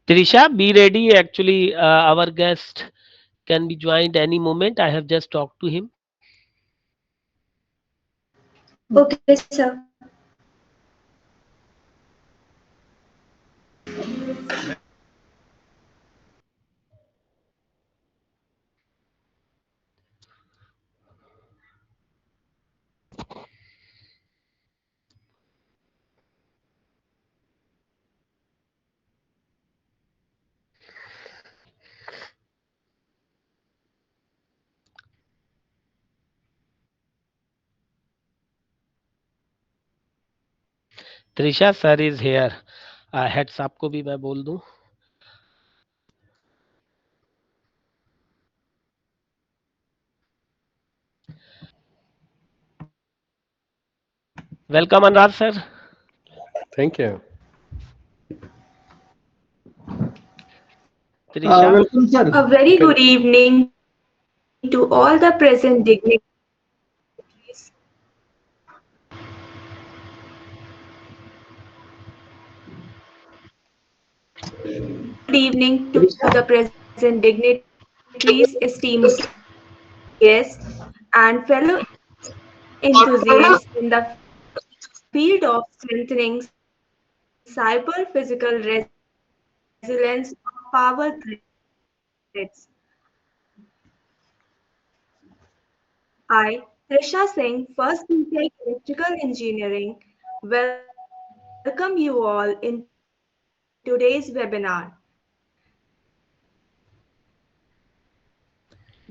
Trisha, be ready. Actually, our guest can be joined any moment. I have just talked to him. Okay, sir. Trisha sir is here. Heads आपको भी मैं बोल दूं. Welcome Anurag sir. Thank you. Trisha. Welcome, sir. A very Can good evening to all the present dignitaries. Good evening to the present dignitaries, esteemed guests, and fellow enthusiasts in the field of strengthening cyber physical resilience of power grids. I, Trisha Singh, first BTech Electrical Engineering, welcome you all in today's webinar.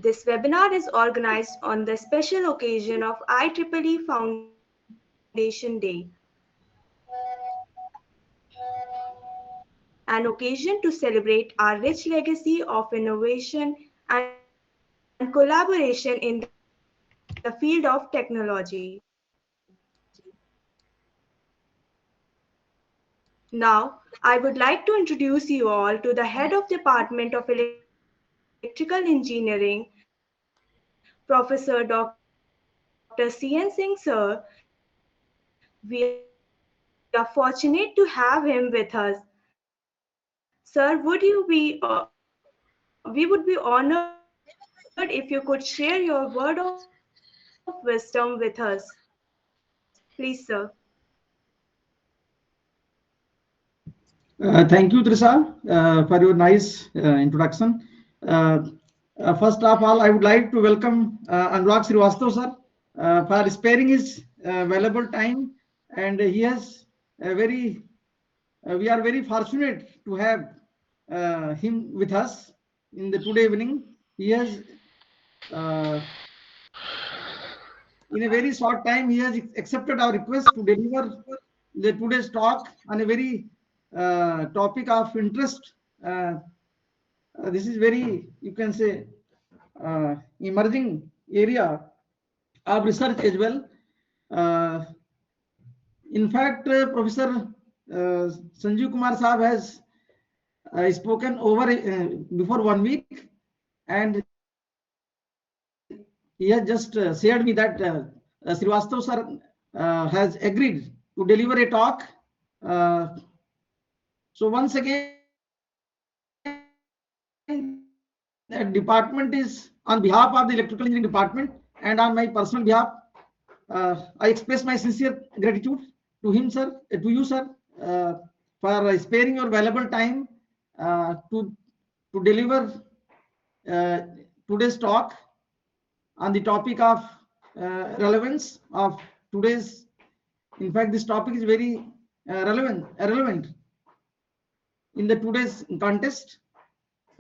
This webinar is organized on the special occasion of IEEE Foundation Day, an occasion to celebrate our rich legacy of innovation and collaboration in the field of technology. Now, I would like to introduce you all to the Head of Department of Electrical Engineering, Professor Dr. C.N. Singh, sir. We are fortunate to have him with us. Sir, we would be honored if you could share your word of wisdom with us. Please, sir. Thank you, Trisha, for your nice introduction. Uh, First of all, I would like to welcome Anurag Srivastava, sir, for sparing his valuable time, and he has a very. We are very fortunate to have him with us in the today evening. He has, uh, in a very short time, he has accepted our request to deliver the today's talk on a very topic of interest. This is very, you can say, emerging area of research as well. Uh, in fact, Professor Sanjeev Kumar Saab has spoken over before 1 week, and he has just shared me that Srivastava sir has agreed to deliver a talk. Uh, so once again, that department is on behalf of the electrical engineering department and on my personal behalf. I express my sincere gratitude to him, sir, to you, sir, for sparing your valuable time to deliver today's talk on the topic of relevance of today's. In fact, this topic is very relevant in the today's context.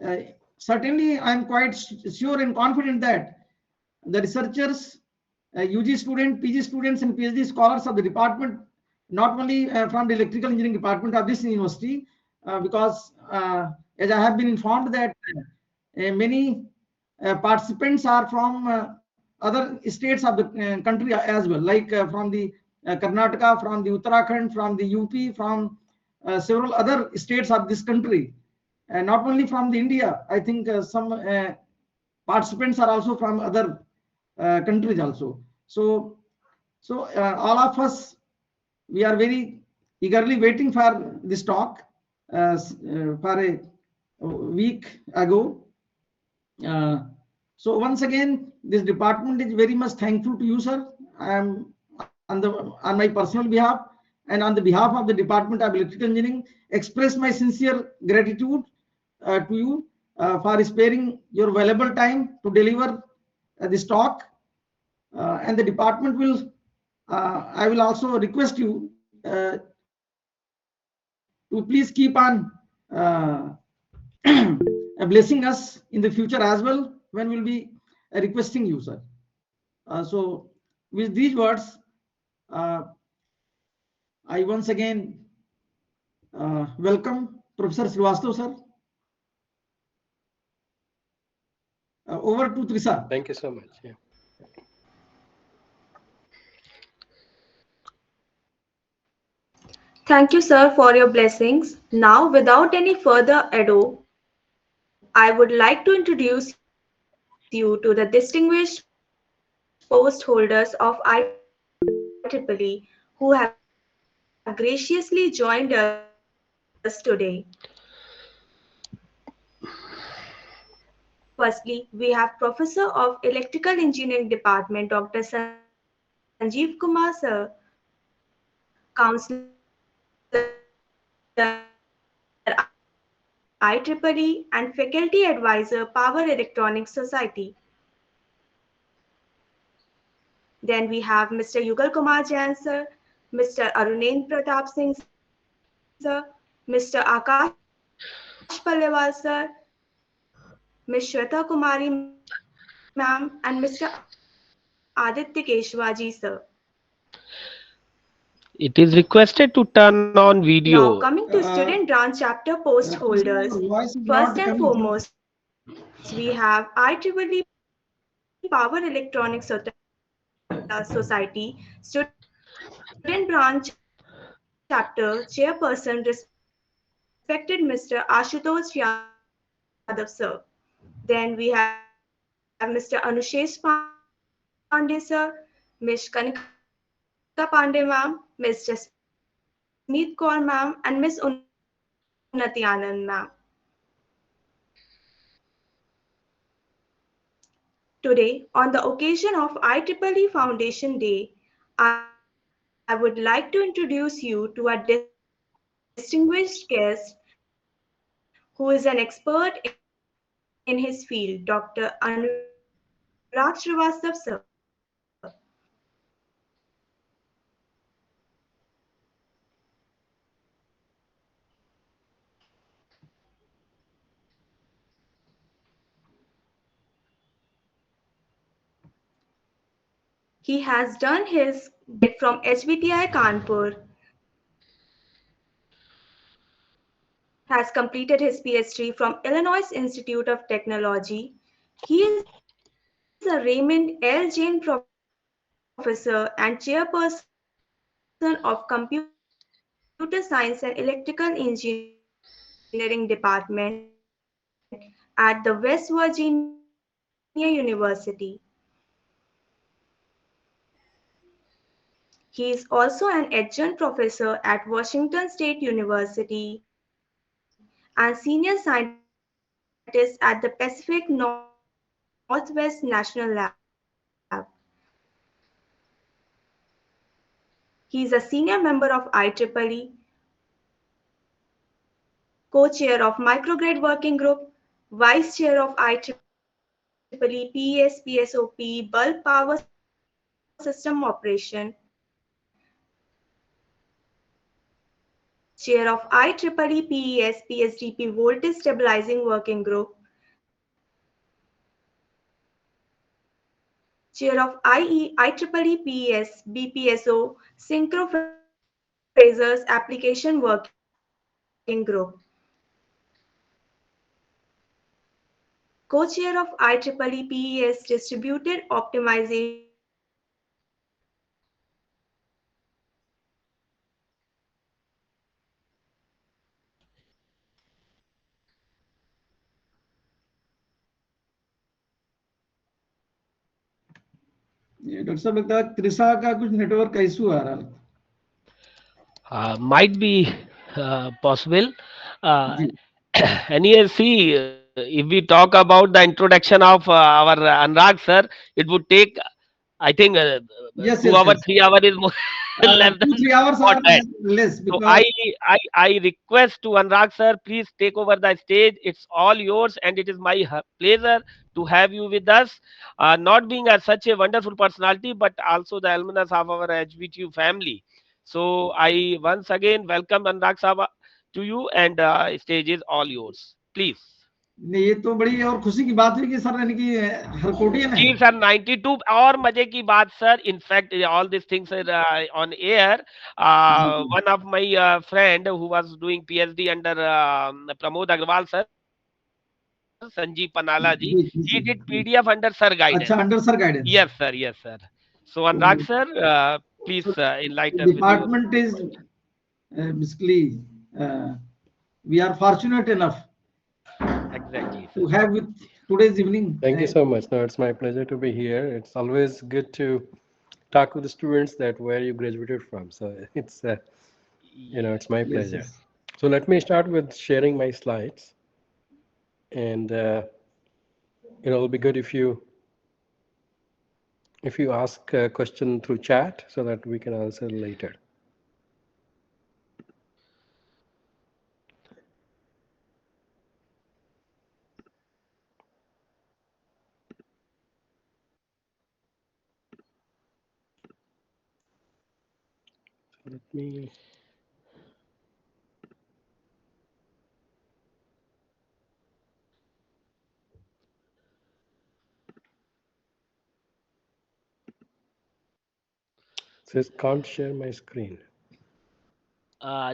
Uh, Certainly, I am quite sure and confident that the researchers, UG students, PG students, and PhD scholars of the department, not only from the electrical engineering department of this university, because as I have been informed that many participants are from other states of the country as well, like from the Karnataka, from the Uttarakhand, from the UP, from several other states of this country, and not only from the India. I think some participants are also from other countries also. So all of us, we are very eagerly waiting for this talk. for a week ago. Uh, so once again, this department is very much thankful to you, sir. I am on my personal behalf and on the behalf of the Department of Electrical Engineering, express my sincere gratitude to you for sparing your valuable time to deliver this talk. And the department will, I will also request you to please keep on uh, blessing us in the future as well when we'll be requesting you, sir. So, with these words, uh, I once again welcome Professor Srivastav, sir. Over to Trisa. Thank you so much. Yeah. Thank you, sir, for your blessings. Now, without any further ado, I would like to introduce you to the distinguished post holders of IEEE who have graciously joined us today. Firstly, we have Professor of Electrical Engineering Department Dr. Sanjeev Kumar sir, Counselor IEEE and Faculty Advisor Power Electronics Society. Then we have Mr. Yugal Kumar Jain sir, Mr. Arunen Pratap Singh sir, Mr. Akash Palewal sir, Ms. Shweta Kumari ma'am, and Mr. Aditya Keshwaji sir. It is requested to turn on Now video. coming to student branch chapter post Trisa, holders. your voice is First not and coming through. foremost, we have IEEE Power Electronics Society, student branch chapter chairperson, respected Mr. Ashutosh Yadav sir. Then we have Mr. Anushej Pandey sir, Mr. Kanika Pandey ma'am, Ms. Jasmeet Kaur ma'am, and Mr. Unnati Anand ma'am. Today, on the occasion of IEEE Foundation Day, I would like to introduce you to a distinguished guest who is an expert in his field, Dr. Anurag Srivastava sir. He has done his BEd from HBTI Kanpur, has completed his PhD from Illinois Institute of Technology. He is a Raymond L. Jain Professor and Chairperson of Computer Science and Electrical Engineering Department at the West Virginia University. He is also an adjunct professor at Washington State University and senior scientist at the Pacific Northwest National Lab. He is a senior member of IEEE, co-chair of Microgrid Working Group, vice chair of IEEE PSPSOP Bulk Power System Operation, chair of IEEE PSDP Voltage Stabilizing Working Group, chair of IEEE BPSO Synchro Phasers Application Working Group, co-chair of IEEE Distributed Optimization Working Group, ये doctor साहब लगता है त्रिशा का कुछ network issue आ रहा है. Might be possible. Uh, ji. and yes, see, if we talk about the introduction of our Anurag sir, it would take, I think, Yes, two yes, hour, yes. 3 hour is more less Two, than 3 hours for are that. less So because I request to Anurag sir, please take over the stage. It's all yours, and it is my pleasure to have you with us. Not being such a wonderful personality, but also the alumnus of our HBTU family. So I once again welcome Anurag Sahab to you, and stage is all yours. Please. नहीं, ये तो बड़ी और खुशी की बात हुई कि सर यानी कि हरकोटिया में है. जी सर 92 और मजे की बात sir in fact all this things on air ji, ji. one of my friend who was doing PhD under Pramod Agrawal sir Sanjeev Panala ji he did PDF ji, under ji, sir ji, ji. guidance अच्छा, under sir yes guidance. sir yes sir so Anurag तो sir please so enlighten the us with your department is basically uh, we are fortunate enough exactly to sir have with today's evening. Thank you so much. No, it's my pleasure to be here. It's always good to talk with the students that where you graduated from. So it's it's my yes Yes, pleasure. yes. So let me start with sharing my slides, and it'll be good if you ask a question through chat so that we can answer later. So let me. Says can't share my screen.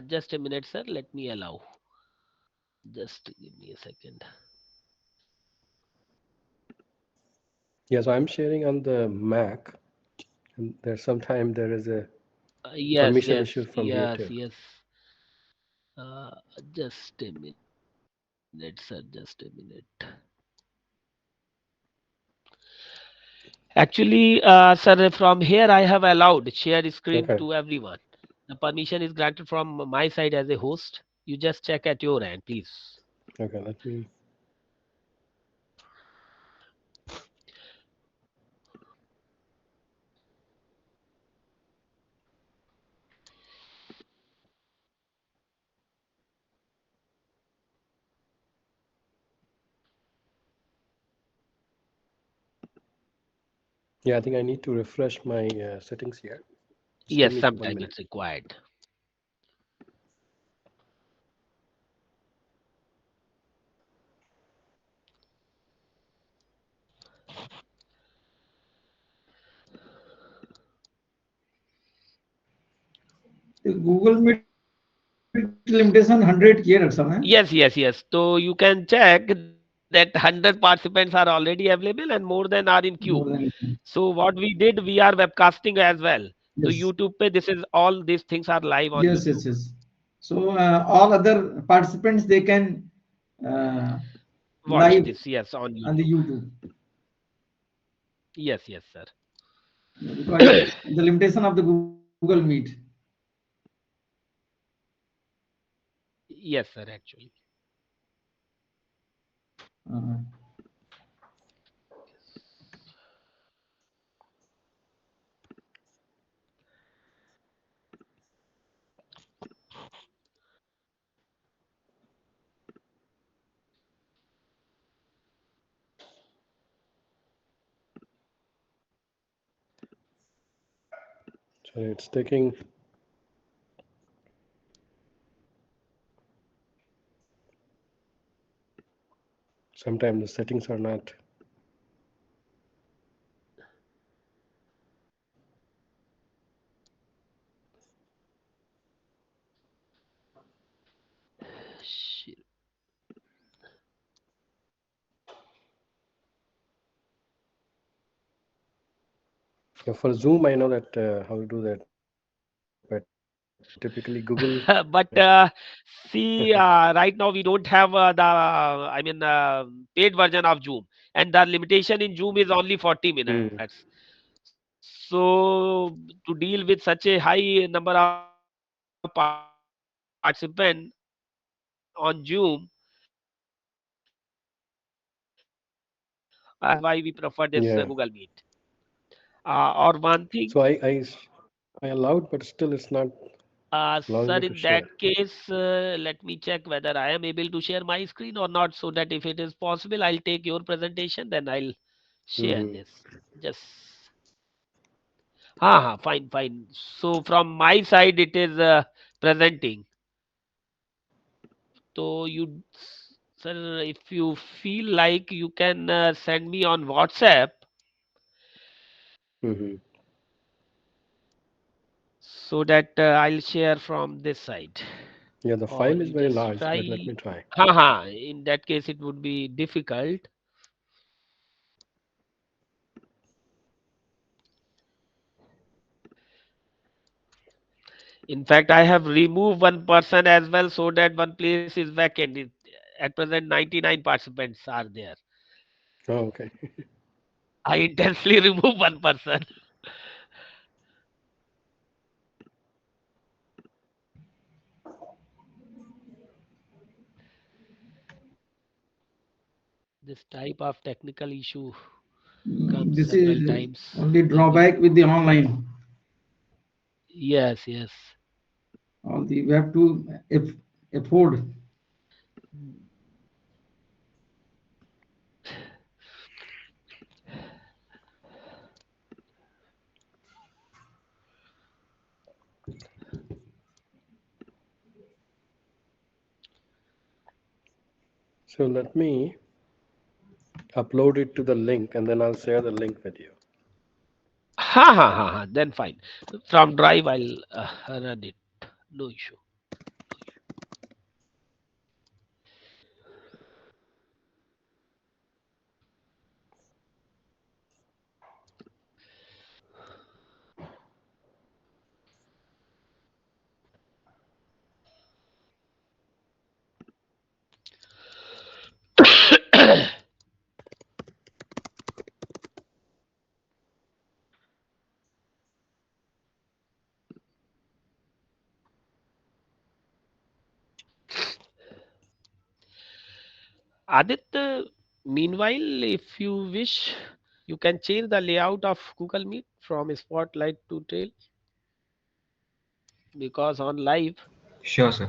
just a minute sir let me allow just give me a second Yes, I'm sharing on the Mac, and there's sometime there is a yes permission yes issue from here yes too. yes just a minute sir just a minute actually sir from here I have allowed share screen Okay, to everyone the permission is granted from my side as a host you just check at your end please okay. Let me. Yeah, I think I need to refresh my settings here. Just give yes me one sometime minute. it's required The Google Meet limitation 100 किए doctor साहब हैं. yes so you can check that 100 participants are already available and more than are in queue More than so what we did we are webcasting as well so yes, YouTube pe this is all these things are live on yes, YouTube yes, yes. So all other participants they can uh, watch live this yes on on the YouTube YouTube. yes yes sir Yeah, because it's the limitation of the Google Meet. yes sir actually Uh, So it's taking. Sometimes the settings are not. Shit. Yeah, for Zoom, I know that how to do that, but typically Google. but see right now we don't have the I mean paid version of Zoom and the limitation in Zoom is only 40 Hmm. minutes so to deal with such a high number of participants I think we have to on Zoom. That is why we prefer this Yeah. Google Meet. Or one thing, So I allowed, but still it's not allowing sir, me to in that share. case, let me check whether I am able to share my screen or not, so that if it is possible, I'll take your presentation, then I'll share Hmm. this. Just, fine, fine. So from my side, it is presenting. So sir, if you feel like, you can send me on WhatsApp, Hmm. so that I'll share from this side. Yeah, the Or file is you very just large, but let try. me try. In that case, it would be difficult. In fact, I have removed one person as well, so that one place is vacant. At present, 99 participants are there. Oh, okay. I intentionally remove one person. This type of technical issue comes This several is times only when we. drawback with the online. Yes, yes. All the we have to afford. So let me upload it to the link and then I'll share the link with you. Then fine. From Drive, I'll run it. No issue. Aditya, meanwhile, if you wish, you can change the layout of Google Meet from Spotlight to Trail, because on live. Sure, sir.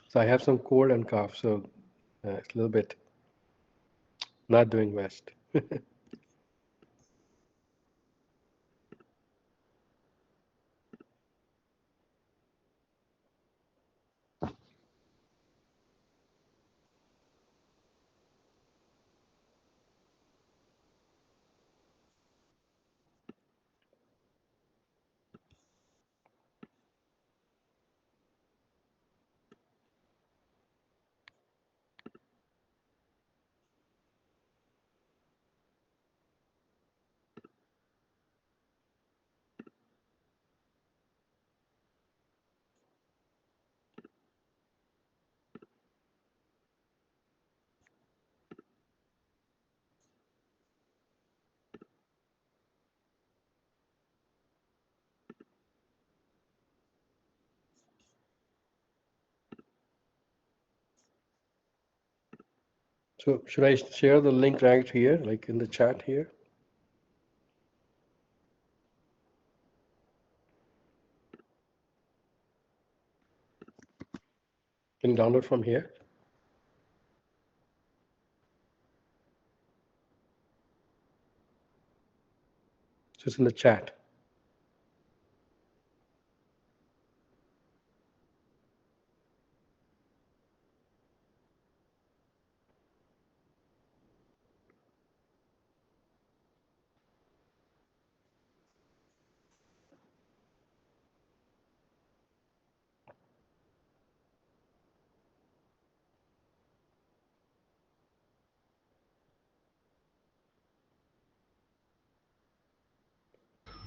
So I have some cold and cough, so it's a little bit not doing best. So should I share the link right here, like in the chat here? Can you hear me? Can you download from here? Just in the chat.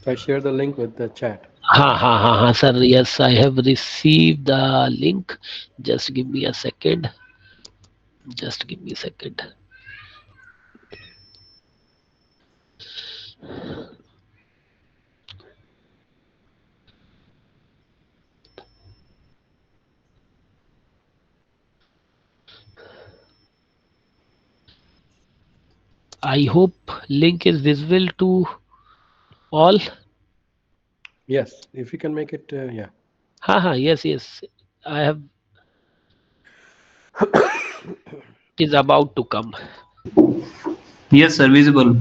I share the link with the chat. Ha, sir. Yes, I have received the link. Just give me a second. Just give me a second. I hope link is visible to all. Yes, if you can make it, yeah. Yes, yes. I have. It is about to come. Yes, sir, visible.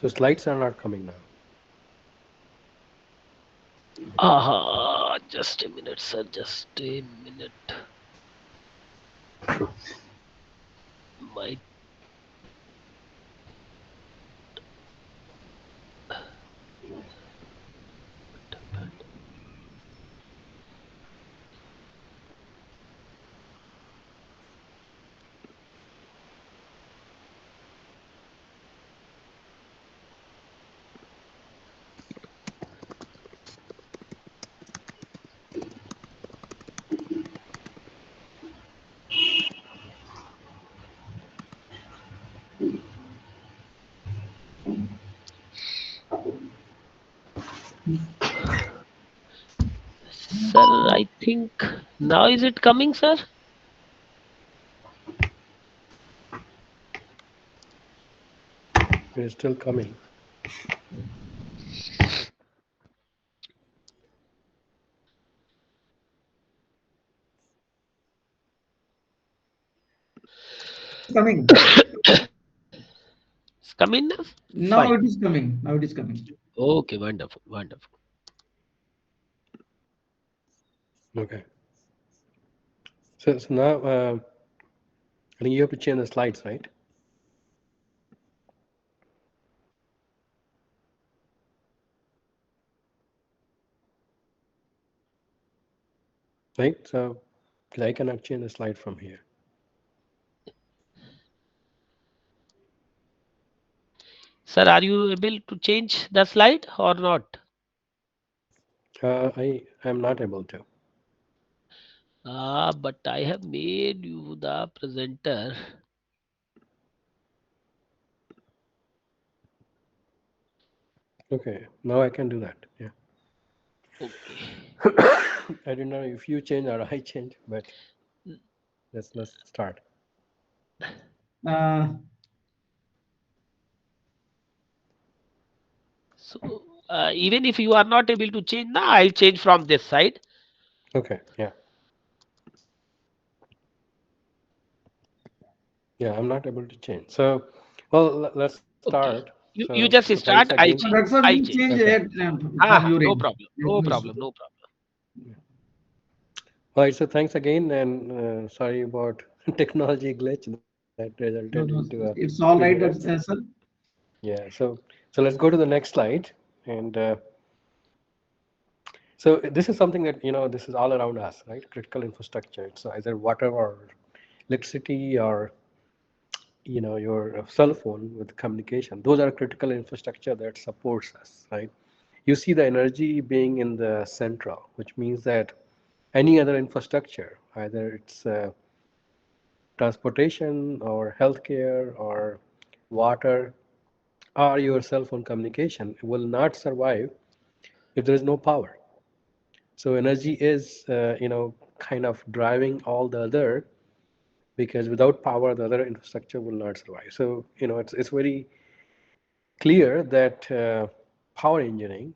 So slides are not coming now. Just a minute, sir. Just a minute. My sir, I think now is it coming, sir? It is still coming. It's coming. It's coming now. Now Fine. it is coming. Now it is coming. Okay, wonderful, wonderful. Okay. So now I think you have to change the slides, right? Right. So 'cause I cannot change the slide from here. Sir, are you able to change the slide or not? I am not able to. But I have made you the presenter. Okay. Now I can do that. Yeah. Okay. I don't know if you change or I change, but let's start. Uh, So even if you are not able to change now, I'll change from this side. Okay. Yeah. Yeah. I'm not able to change. So, well, let's start. Okay. So, You so just thanks start. again. I'll change. that's what I'll will change. change Okay. from your No end. problem. There's No no issue. problem. No problem. All right. So thanks again, and sorry about technology glitch that resulted No, into no, a it's few all right, minutes. sir. Yeah. So let's go to the next slide, and so this is something that this is all around us, right? Critical infrastructure. It's either water or electricity or your cell phone with communication. Those are critical infrastructure that supports us, right? You see the energy being in the central, which means that any other infrastructure, either it's transportation or healthcare or water or your cell phone communication, will not survive if there is no power. So energy is kind of driving all the other because without power, the other infrastructure will not survive. So, it's very clear that power engineering,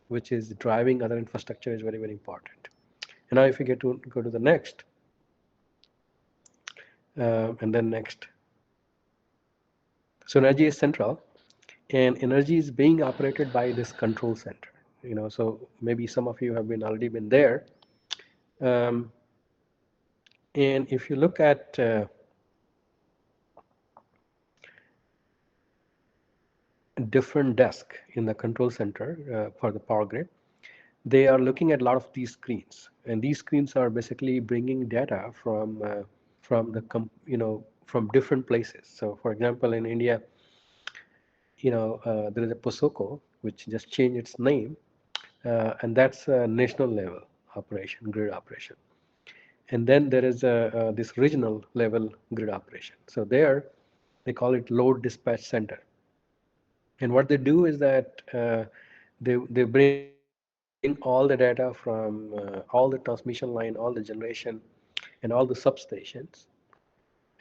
which is driving other infrastructure, is very, very important. And now, if we get to go to the next, and then next. So energy is central, and energy is being operated by this control center. So maybe some of you have been already been there. Um, and if you look at different desk in the control center for the power grid, they are looking at a lot of these screens, and these screens are basically bringing data from from different places. So, for example, in India, there is a POSOCO which just changed its name, and that's a national level operation, grid operation. And then there is this regional level grid operation. So there, they call it load dispatch center. And what they do is that they bring all the data from all the transmission line, all the generation, and all the substations,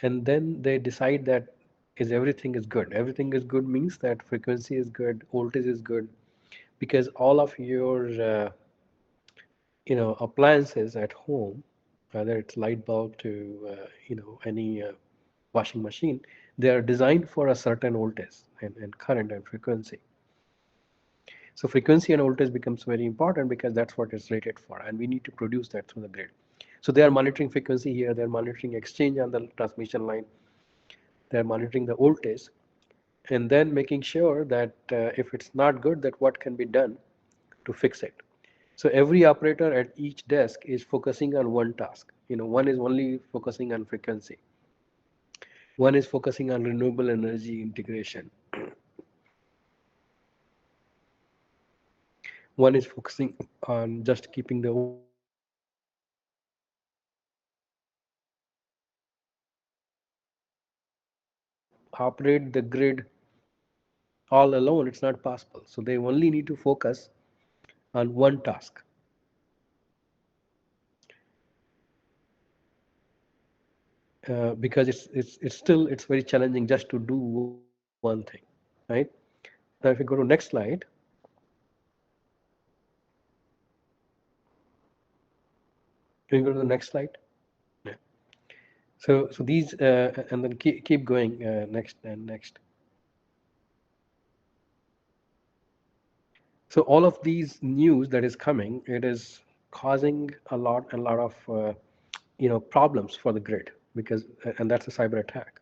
and then they decide that is everything is good. Everything is good means that frequency is good, voltage is good, because all of your appliances at home, whether it's light bulb to any washing machine, they are designed for a certain voltage and current and frequency. So frequency and voltage becomes very important because that's what it's rated for, and we need to produce that through the grid. So they are monitoring frequency here, they're monitoring exchange on the transmission line, they're monitoring the voltage, and then making sure that if it's not good, that what can be done to fix it. So every operator at each desk is focusing on one task. One is only focusing on frequency. One is focusing on renewable energy integration. One is focusing on just keeping the voltage good. And one is focusing on exchange. To operate the grid all alone, it's not possible. So they only need to focus on one task. Because it's still it's very challenging just to do one thing, right? Now, if you go to next slide, can you go to the next slide? Yeah. So these and then keep going next and next. So all of these news that is coming, it is causing a lot of problems for the grid because and that's a cyber attack.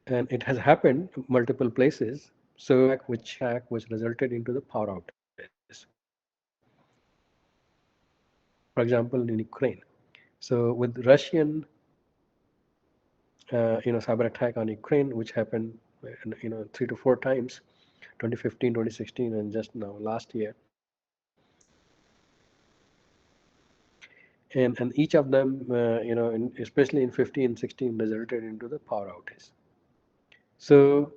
And it has happened multiple places. So which resulted into the power outages. For example, in Ukraine. So with Russian, cyber attack on Ukraine, which happened, 3 to 4 times, 2015, 2016, and just now last year. And each of them, especially in 15, 16, resulted into the power outage. So,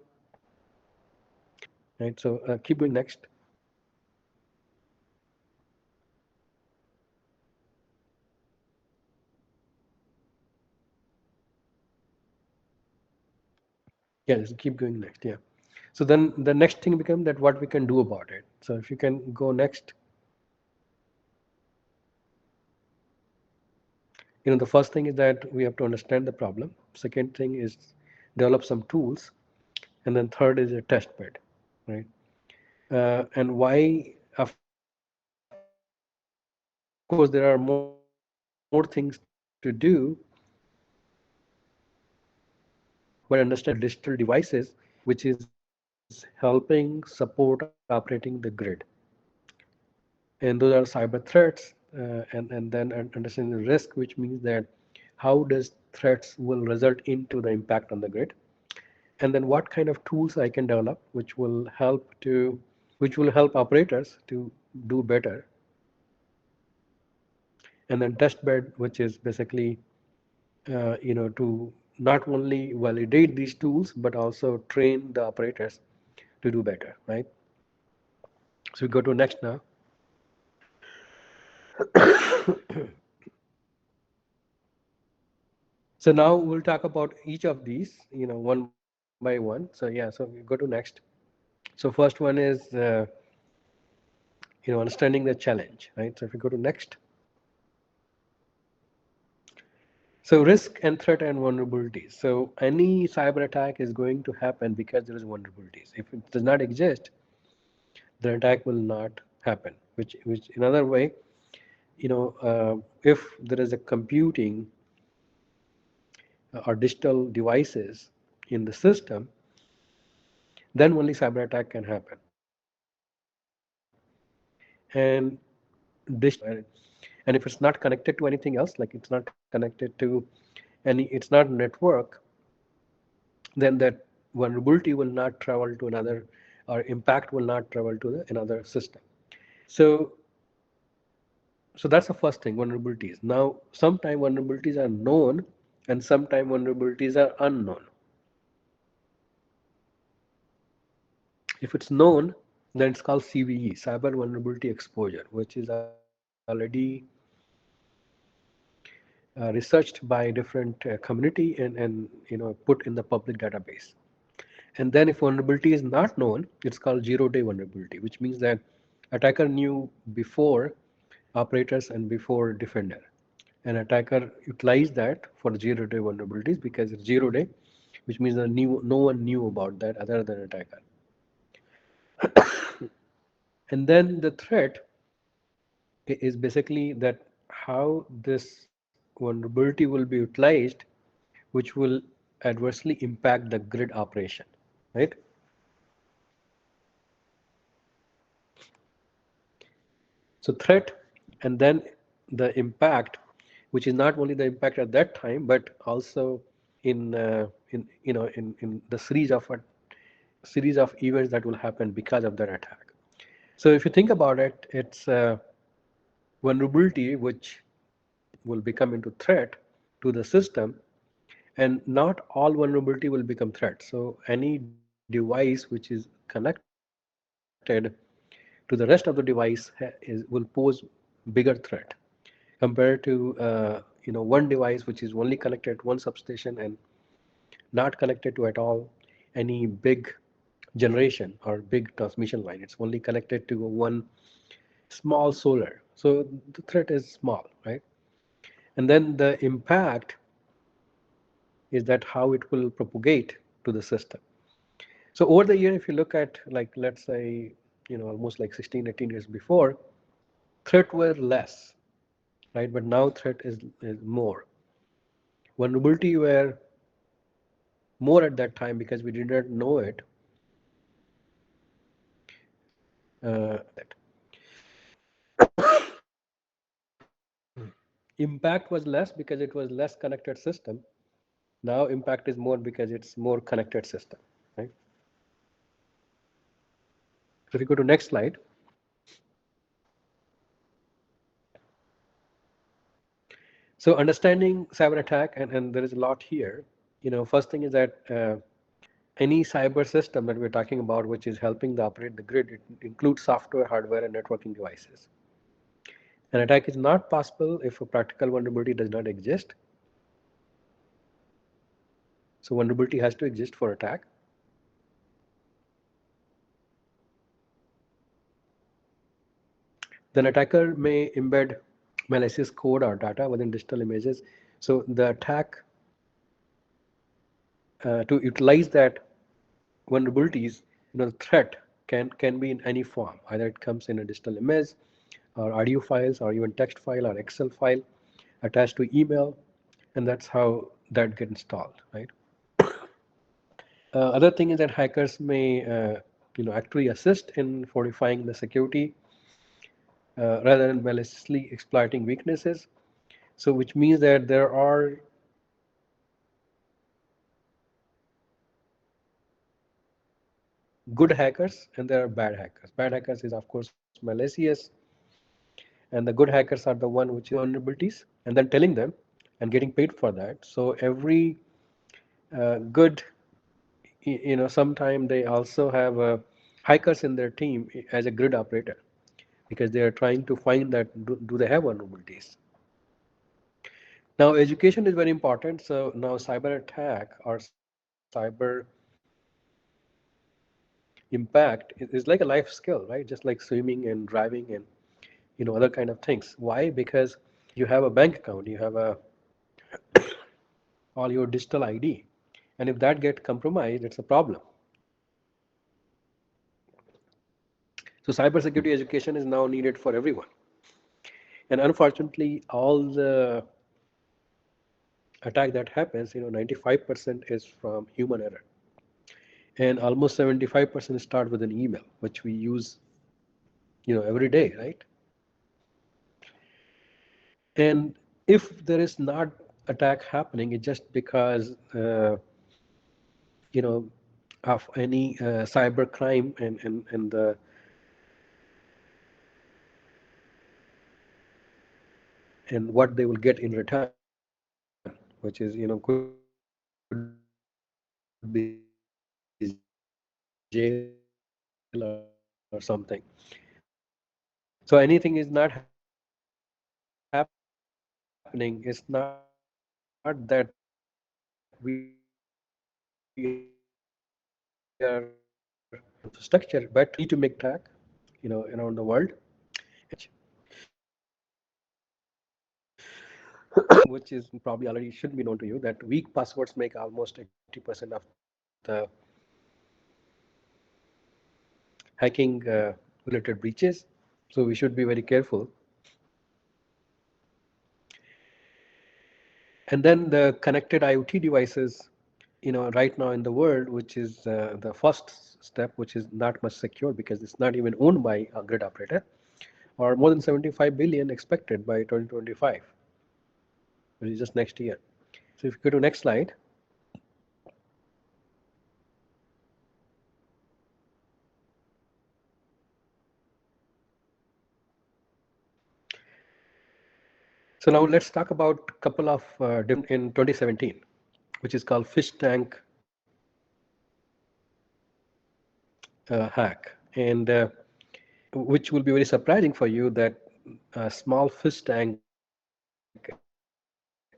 right, so keep going next. Yeah, just keep going next. Yeah. So then the next thing become that what we can do about it. So if you can go next, the first thing is that we have to understand the problem. Second thing is develop some tools, and then third is a test bed, right? And why? Of course, there are more things to do, but understand digital devices which is helping support operating the grid. And those are cyber threats, and then understanding the risk, which means that how does threats will result into the impact on the grid, and then what kind of tools I can develop which will help operators to do better, and then test bed, which is basically to not only validate these tools but also train the operators to do better, right? So we go to next now. So now we'll talk about each of these, one by one. So yeah, so we go to next. So first one is, understanding the challenge, right? So if we go to next. So risk and threat and vulnerabilities. So any cyber attack is going to happen because there is vulnerabilities. If it does not exist, the attack will not happen. Which in other way, if there is a computing or digital devices in the system, then only cyber attack can happen. And and if it's not connected to anything else, like it's not connected to it's not network, then that vulnerability will not travel to another, or impact will not travel to another system. So so that's the first thing, vulnerabilities. Now sometimes vulnerabilities are known and sometimes vulnerabilities are unknown. If it's known, then it's called CVE, cyber vulnerability exposure, which is already researched by different community, and put in the public database. And then if vulnerability is not known, it's called zero-day vulnerability, which means that attacker knew before operators and before defender. An attacker utilized that for zero-day vulnerabilities because it's zero day, which means that no one knew about that other than attacker. And then the threat is basically that how this vulnerability will be utilized, which will adversely impact the grid operation, right? So threat, and then the impact, which is not only the impact at that time, but also in the series of events that will happen because of that attack. So if you think about it, it's vulnerability which will become into threat to the system, and not all vulnerability will become threat. So any device which is connected to the rest of the device will pose bigger threat compared to one device which is only connected to one substation and not connected to at all any big generation or big transmission line. It's only connected to one small solar. So the threat is small, right? And then the impact is that how it will propagate to the system. So over the year, if you look at, like, let's say, almost like 16, 18 years before, threat were less, right? But now threat is more. Vulnerability were more at that time because we did not know it. Impact was less because it was less connected system. Now impact is more because it's more connected system, right? So if you go to next slide. So understanding cyber attack, and there is a lot here. First thing is that any cyber system that we're talking about, which is helping to operate the grid, it includes software, hardware, and networking devices. An attack is not possible if a practical vulnerability does not exist. So vulnerability has to exist for attack. Then attacker may embed malicious code or data within digital images. So the attack, to utilize that vulnerabilities, the threat can be in any form. Either it comes in a digital image, or audio files, or even text file or Excel file attached to email, and that's how that gets installed, right? Other thing is that hackers may, actually assist in fortifying the security rather than maliciously exploiting weaknesses. So, which means that there are good hackers and there are bad hackers. Bad hackers is of course malicious, and the good hackers are the one which is vulnerabilities and then telling them and getting paid for that. So every good sometimes they also have hikers in their team as a grid operator because they are trying to find that do they have vulnerabilities. Now, education is very important. So now cyber attack or cyber impact is like a life skill, right? Just like swimming and driving and other kind of things. Why? Because you have a bank account, you have a all your digital ID, and if that get compromised, it's a problem. So cybersecurity education is now needed for everyone. And unfortunately, all the attack that happens, 95% is from human error. And almost 75% start with an email, which we use, every day, right? And if there is not attack happening, it's just because, of any cyber crime and what they will get in return, which is, could be jail or something. So anything is not happening. It's not that we are infrastructure, but we need to make track, around the world. And which is probably already should be known to you, that weak passwords make almost 80% of the hacking related breaches. So we should be very careful. And then the connected IoT devices, right now in the world, which is the first step, which is not much secure because it's not even owned by a grid operator, or more than 75 billion expected by 2025, which is just next year. So if you go to next slide. So now let's talk about a couple of different in 2017, which is called fish tank hack, and which will be very surprising for you that a small fish tank,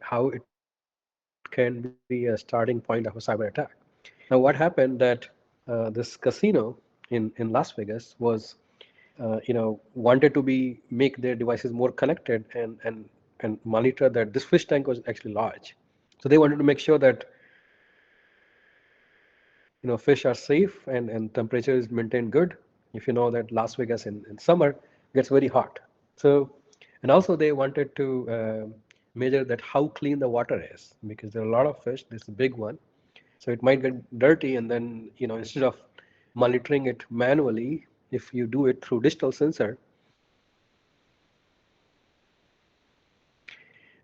how it can be a starting point of a cyber attack. Now, what happened that this casino in Las Vegas was, wanted to be make their devices more connected and monitor that this fish tank was actually large. So they wanted to make sure that fish are safe and temperature is maintained good. If you know that Las Vegas in summer gets very hot. So, and also they wanted to measure that how clean the water is because there are a lot of fish. This is a big one, so it might get dirty, and then instead of monitoring it manually, if you do it through digital sensor,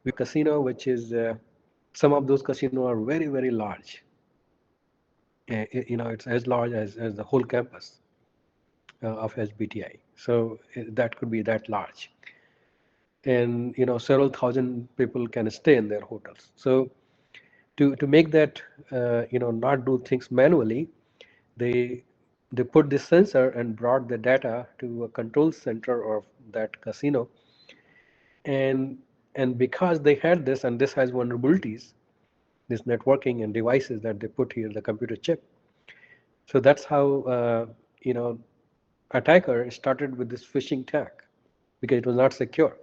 we have a casino which is some of those casinos are very very large. It's as large as the whole campus of SBTI. So that could be that large, and several thousand people can stay in their hotels. So to make that not do things manually, they they put this sensor and brought the data to a control center of that casino, and because they had this and this has vulnerabilities, this networking and devices that they put here, the computer chip. So that's how attacker started with this phishing tag because it was not secure.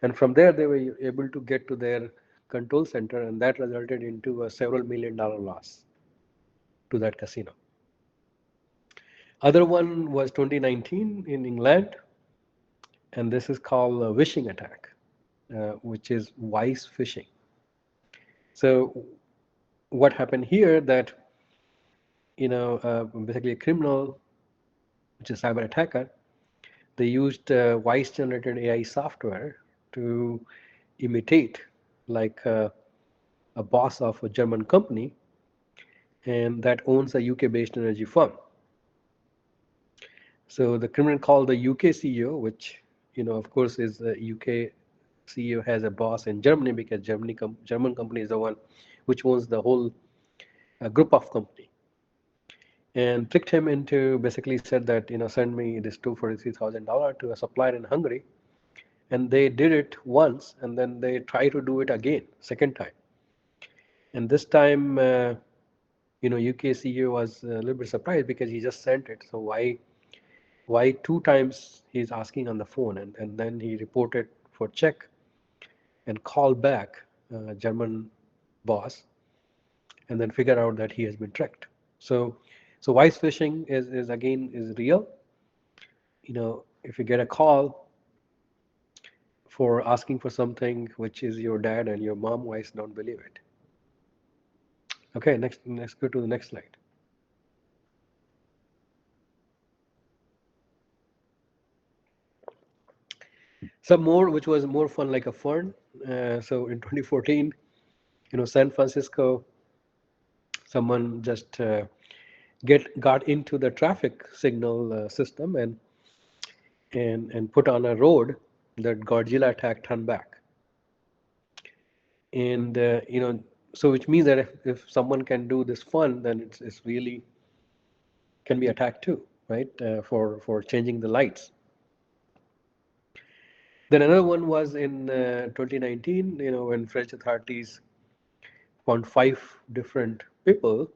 And from there, they were able to get to their control center, and that resulted into a several $1 million loss to that casino. Other one was 2019 in England, and this is called a wishing attack, which is wise phishing. So what happened here that basically a criminal, which is cyber attacker, they used voice generated AI software to imitate like a boss of a German company and that owns a UK based energy firm. So the criminal called the UK CEO, which of course is the UK CEO has a boss in Germany because German company is the one which owns the whole group of company. and tricked him into, basically said that, send me this $243,000 to a supplier in Hungary. And they did it once, and then they try to do it again, second time. And this time, UK CEO was a little bit surprised because he just sent it. So why two times he's asking on the phone? And then he reported for check and called back German boss, and then figure out that he has been tricked. So vice phishing is again is real. If you get a call for asking for something which is your dad and your mom voice, don't believe it. Okay, next go to the next slide. Some more which was more fun, like a fern. So in 2014, San Francisco, someone just got into the traffic signal system and put on a road that Godzilla attack turned back. And so which means that if someone can do this fun, then it's really can be attacked too, right? For changing the lights. Then another one was in 2019, when French authorities found five different people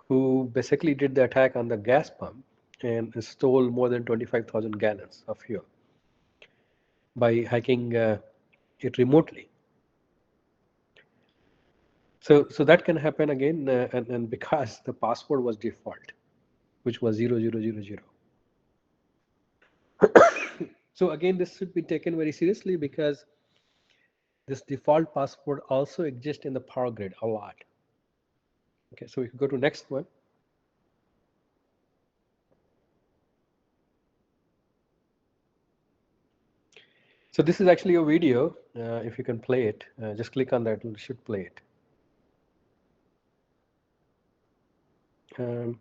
who basically did the attack on the gas pump and stole more than 25,000 gallons of fuel by hacking it remotely. So that can happen again, and because the password was default, which was 0000. So again, this should be taken very seriously because this default password also exists in the power grid a lot. Okay, so we can go to next one. So this is actually a video. If you can play it, just click on that. It should play it. Um,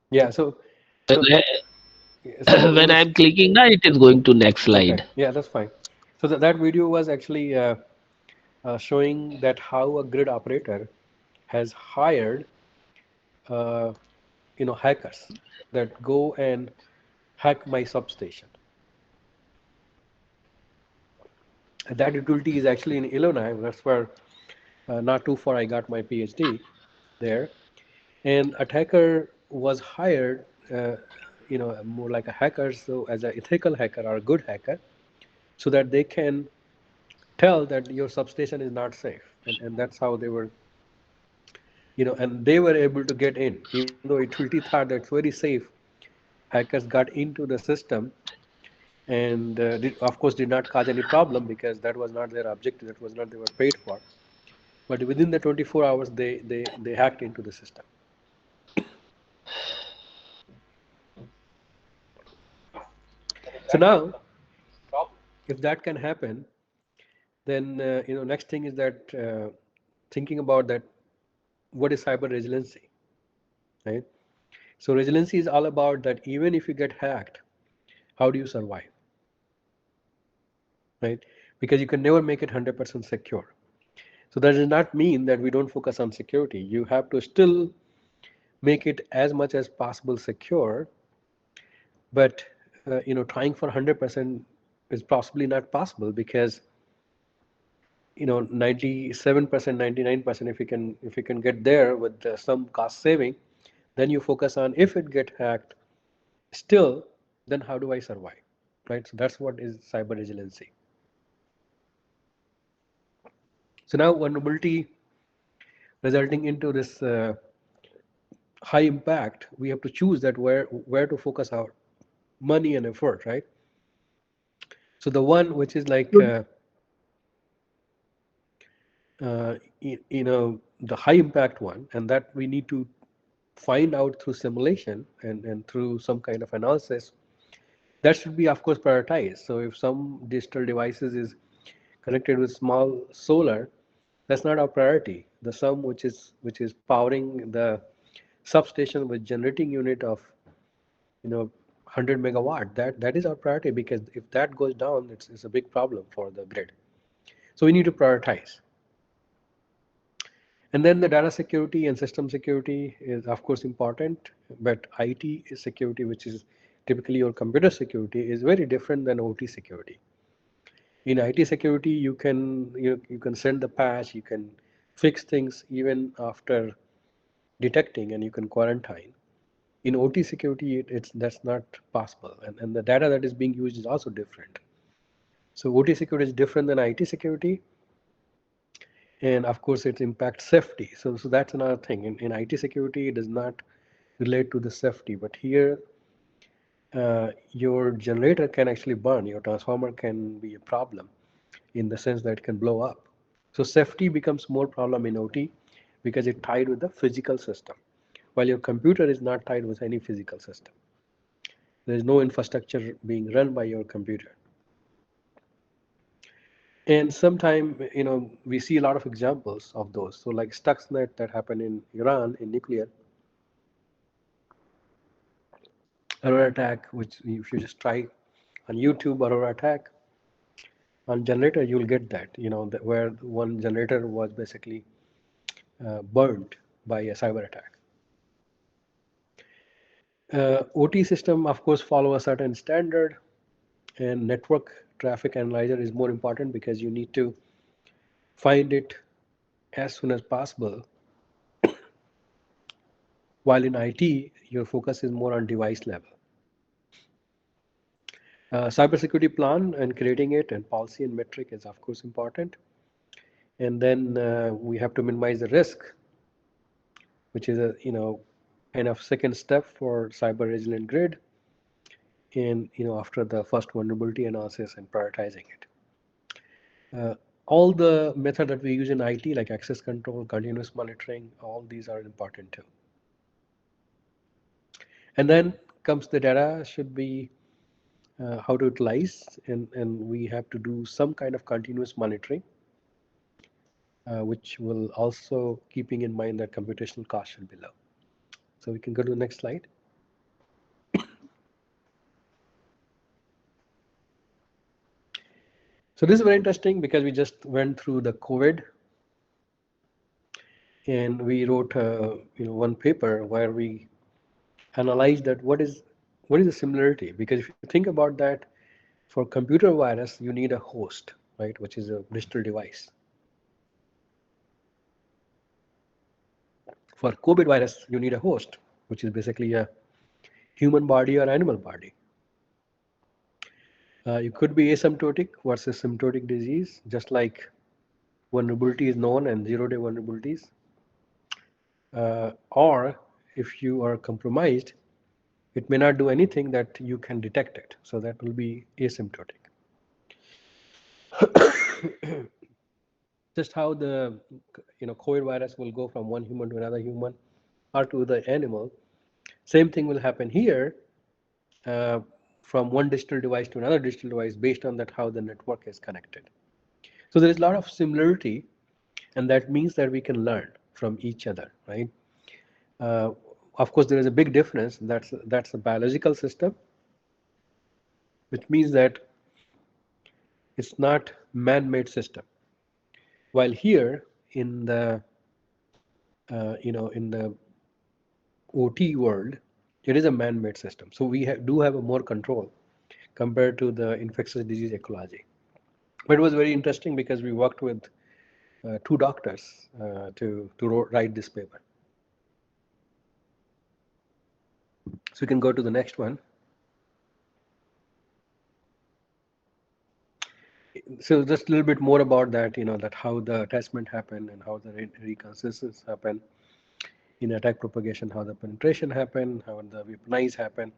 yeah. When So, so when I'm clicking now, it is going to next okay. slide. Yeah, that's fine. So that video was actually showing that how a grid operator has hired, uh, hackers that go and hack my substation. And that utility is actually in Illinois. That's where not too far I got my PhD there. And attacker was hired, more like a hacker, so as an ethical hacker or a good hacker, so that they can tell that your substation is not safe. And that's how they were, and they were able to get in, even though utility thought that's very safe. Hackers got into the system and of course did not cause any problem because that was not their objective, that was not they were paid for. But within the 24 hours, they hacked into the system. So now, if that can happen, then next thing is that thinking about that, what is cyber resiliency, right? So resiliency is all about that. Even if you get hacked, how do you survive, right? Because you can never make it 100% secure. So that does not mean that we don't focus on security. You have to still make it as much as possible secure, but trying for 100% is possibly not possible because 97%, 99%, if you can get there with some cost saving, then you focus on if it get hacked still, then how do I survive, right? So that's what is cyber resiliency. So now vulnerability resulting into this high impact, we have to choose that where to focus our money and effort, right? So the one which is like the high impact one, and that we need to find out through simulation and through some kind of analysis, that should be of course prioritized. So if some digital devices is connected with small solar, that's not our priority. The sum which is powering the substation with generating unit of 100 megawatt, that is our priority, because if that goes down, it's a big problem for the grid. So we need to prioritize. And then the data security and system security is of course important, but IT security, which is typically your computer security, is very different than OT security. In IT security, you can send the patch, you can fix things even after detecting, and you can quarantine. In OT security, it's that's not possible, and the data that is being used is also different. So OT security is different than IT security, and of course it impacts safety. So that's another thing. In IT security, it does not relate to the safety, but here your generator can actually burn, your transformer can be a problem in the sense that it can blow up. So safety becomes more problem in OT because it's tied with the physical system, while your computer is not tied with any physical system. There is no infrastructure being run by your computer. And sometimes, we see a lot of examples of those. So like Stuxnet that happened in Iran in nuclear, Aurora attack, which if you just try on YouTube, Aurora attack, on generator, you'll get that, where one generator was basically burned by a cyber attack. OT system, of course, follow a certain standard, and network traffic analyzer is more important because you need to find it as soon as possible. While in IT, your focus is more on device level. Cybersecurity plan and creating it and policy and metric is of course important. And then we have to minimize the risk, which is a kind of second step for cyber resilient grid. And after the first vulnerability analysis and prioritizing it. Uh, all the method that we use in IT, like access control, continuous monitoring, all these are important too. And then comes the data should be how to utilize, and we have to do some kind of continuous monitoring, which will also keeping in mind that computational cost should be low. So we can go to the next slide. So this is very interesting because we just went through the COVID, and we wrote one paper where we analyzed that what is the similarity, because if you think about that, for computer virus you need a host, right, which is a digital device. For COVID virus, you need a host, which is basically a human body or animal body. You could be asymptotic versus symptomatic disease, just like vulnerability is known and zero-day vulnerabilities. Or if you are compromised, it may not do anything that you can detect it. So that will be asymptotic. Just how the COVID virus will go from one human to another human or to the animal, same thing will happen here, uh, from one digital device to another digital device based on that how the network is connected. So there is a lot of similarity, and that means that we can learn from each other, right? Uh, of course, there is a big difference. That's a biological system, which means that it's not man-made system. While here in the in the OT world, it is a man-made system. So we do have a more control compared to the infectious disease ecology. But it was very interesting because we worked with two doctors to write this paper. So we can go to the next one. So just a little bit more about that, that how the attachment happened and how the reconnaissance happened in attack propagation, how the penetration happened, how the weaponize happened,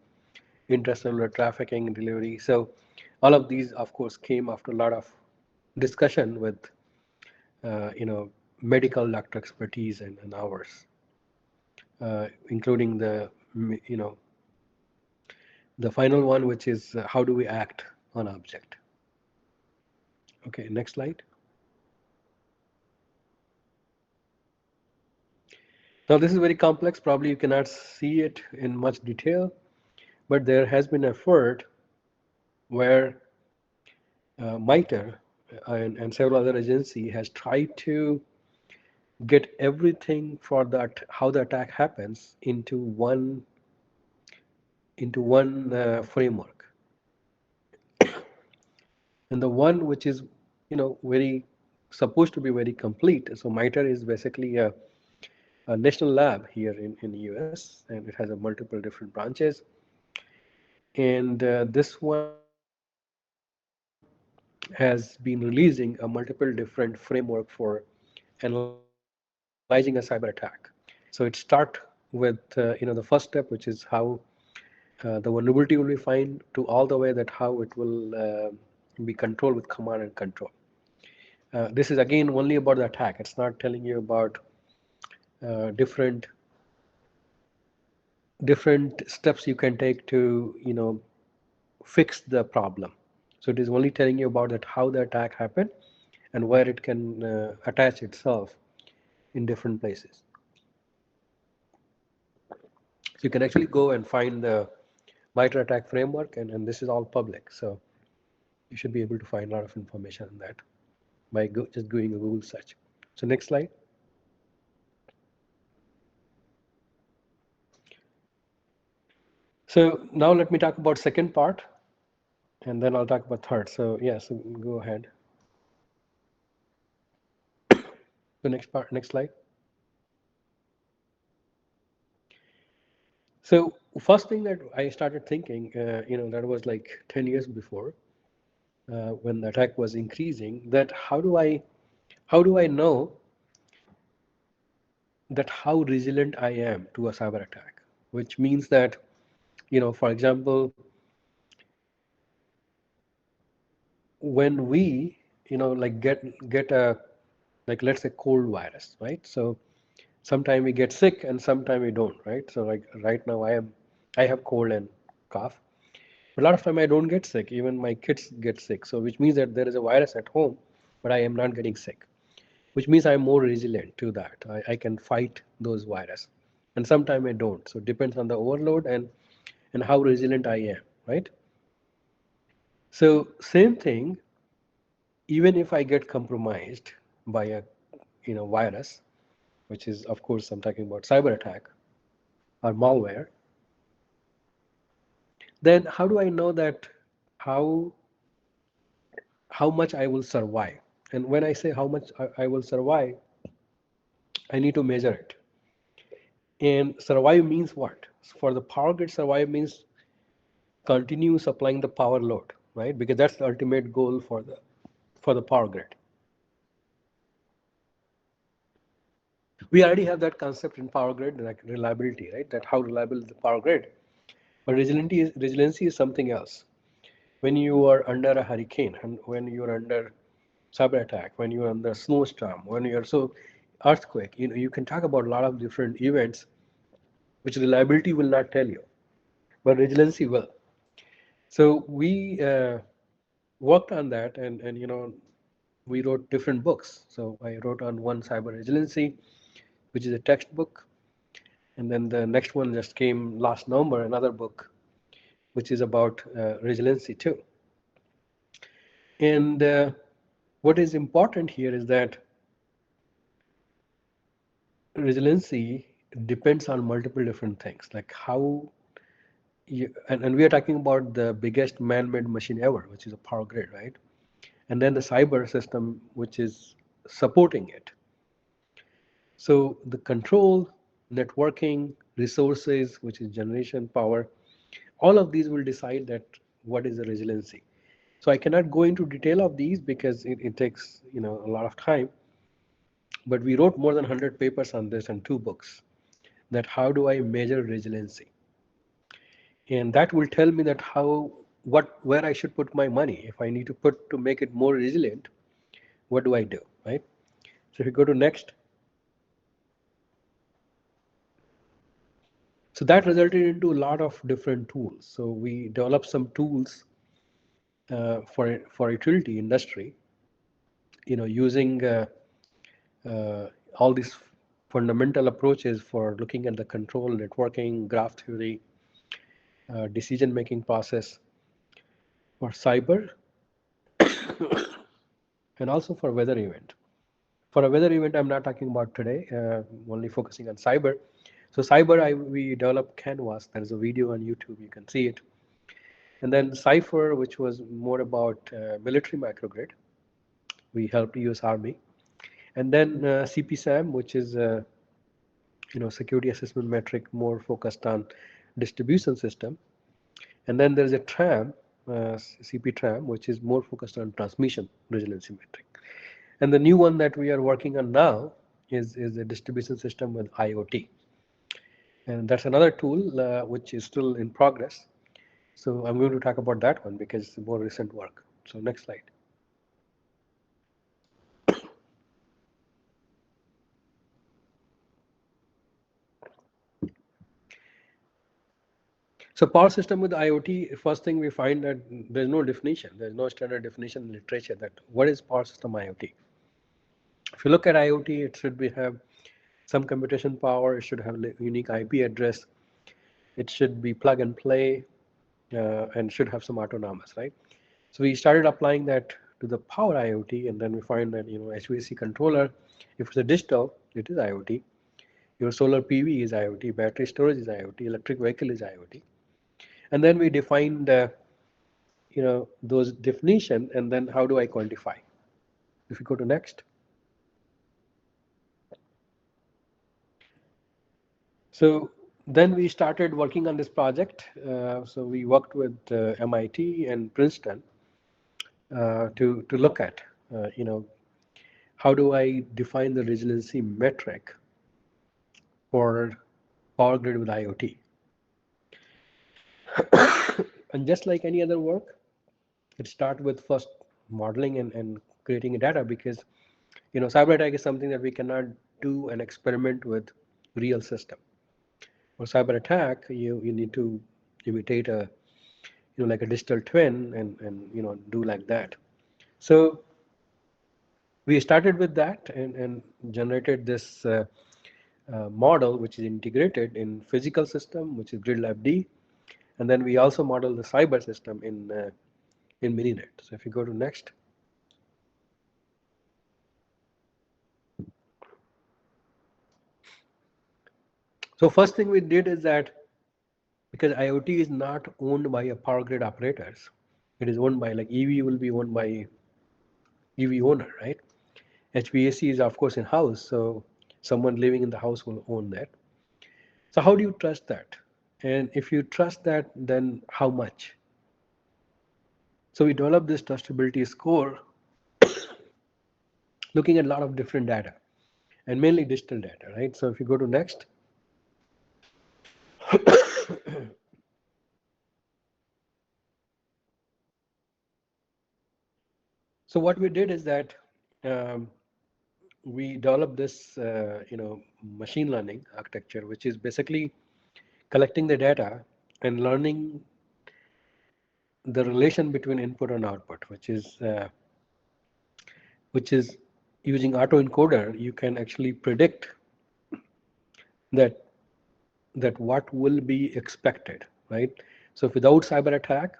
intracellular trafficking, delivery. So all of these, of course, came after a lot of discussion with, medical doctor expertise and ours, including the final one, which is how do we act on object. Okay, next slide. Now this is very complex. Probably you cannot see it in much detail, but there has been effort where MITRE and several other agencies has tried to get everything for that how the attack happens into one framework, and the one which is very supposed to be very complete. So MITRE is basically a national lab here in the US, and it has a multiple different branches. And this one has been releasing a multiple different framework for analyzing a cyber attack. So it start with the first step, which is how the vulnerability will be found, to all the way that how it will be controlled with command and control. This is again only about the attack. It's not telling you about different steps you can take to fix the problem. So it is only telling you about that how the attack happened and where it can attach itself in different places. So you can actually go and find the MITRE attack framework, and this is all public. So you should be able to find a lot of information on that by just doing a Google search. So next slide. So now let me talk about second part, and then I'll talk about third. So yeah, so go ahead. The next part, next slide. So first thing that I started thinking, that was like 10 years before, when the attack was increasing, that how do I know that how resilient I am to a cyber attack? Which means that, for example, when we, like get a, like, let's say, cold virus, right? So sometime we get sick and sometime we don't, right? So like right now I have cold and cough. But a lot of time I don't get sick. Even my kids get sick. So which means that there is a virus at home, but I am not getting sick. Which means I'm more resilient to that. I can fight those virus. And sometimes I don't. So it depends on the overload and how resilient I am, right? So same thing, even if I get compromised by a virus, which is, of course, I'm talking about cyber attack or malware, then how do I know that how how much I will survive? And when I say how much I will survive, I need to measure it. And survive means what? For the power grid, survive means continue supplying the power load, right? Because that's the ultimate goal for the power grid. We already have that concept in power grid, like reliability, right? That how reliable is the power grid. But resiliency is something else. When you are under a hurricane and when you are under cyber attack, when you are under a snowstorm, when you are so earthquake, you can talk about a lot of different events which reliability will not tell you, but resiliency will. So we worked on that, and we wrote different books. So I wrote on one, cyber resiliency, which is a textbook, and then the next one just came last November, another book which is about resiliency too. And what is important here is that resiliency depends on multiple different things, like how and we are talking about the biggest man-made machine ever, which is a power grid, right? And then the cyber system, which is supporting it. So the control, networking, resources, which is generation power, all of these will decide that what is the resiliency. So I cannot go into detail of these because it takes a lot of time. But we wrote more than 100 papers on this and two books. That how do I measure resiliency? And that will tell me that where I should put my money. If I need to put to make it more resilient, what do I do, right? So if you go to next, so that resulted into a lot of different tools. So we developed some tools for utility industry, using all these fundamental approaches for looking at the control, networking, graph theory, decision making process for cyber, and also for weather event. For a weather event, I'm not talking about today, only focusing on cyber. So cyber, we developed Canvas. There is a video on YouTube. You can see it. And then Cypher, which was more about military microgrid. We helped US Army. And then CPSAM, which is security assessment metric more focused on distribution system. And then there's a TRAM, CP TRAM, which is more focused on transmission resiliency metric. And the new one that we are working on now is a distribution system with IoT. And that's another tool which is still in progress. So I'm going to talk about that one because it's more recent work. So next slide. So power system with IoT, first thing we find that there's no definition. There's no standard definition in literature that what is power system IoT. If you look at IoT, it should have some computation power. It should have a unique IP address. It should be plug and play, and should have some autonomous, right? So we started applying that to the power IoT, and then we find that HVAC controller, if it's a digital, it is IoT. Your solar PV is IoT, battery storage is IoT, electric vehicle is IoT, and then we defined those definition, and then how do I quantify? If you go to next. So then we started working on this project. So we worked with MIT and Princeton to look at, how do I define the resiliency metric for power grid with IoT? And just like any other work, it starts with first modeling and creating a data, because cyber attack is something that we cannot do an experiment with real system. For cyber attack, you need to imitate a like a digital twin and do like that. So we started with that and generated this model which is integrated in physical system, which is GridLab-D, and then we also model the cyber system in Mininet. So if you go to next. So first thing we did is that, because IoT is not owned by a power grid operators, it is owned by, like, EV will be owned by EV owner, right? HVAC is of course in house, so someone living in the house will own that. So how do you trust that? And if you trust that, then how much? So we developed this trustability score looking at a lot of different data and mainly digital data, right? So if you go to next. So what we did is that um, we developed this machine learning architecture, which is basically collecting the data and learning the relation between input and output, which is using autoencoder. You can actually predict that what will be expected, right? So without cyber attack,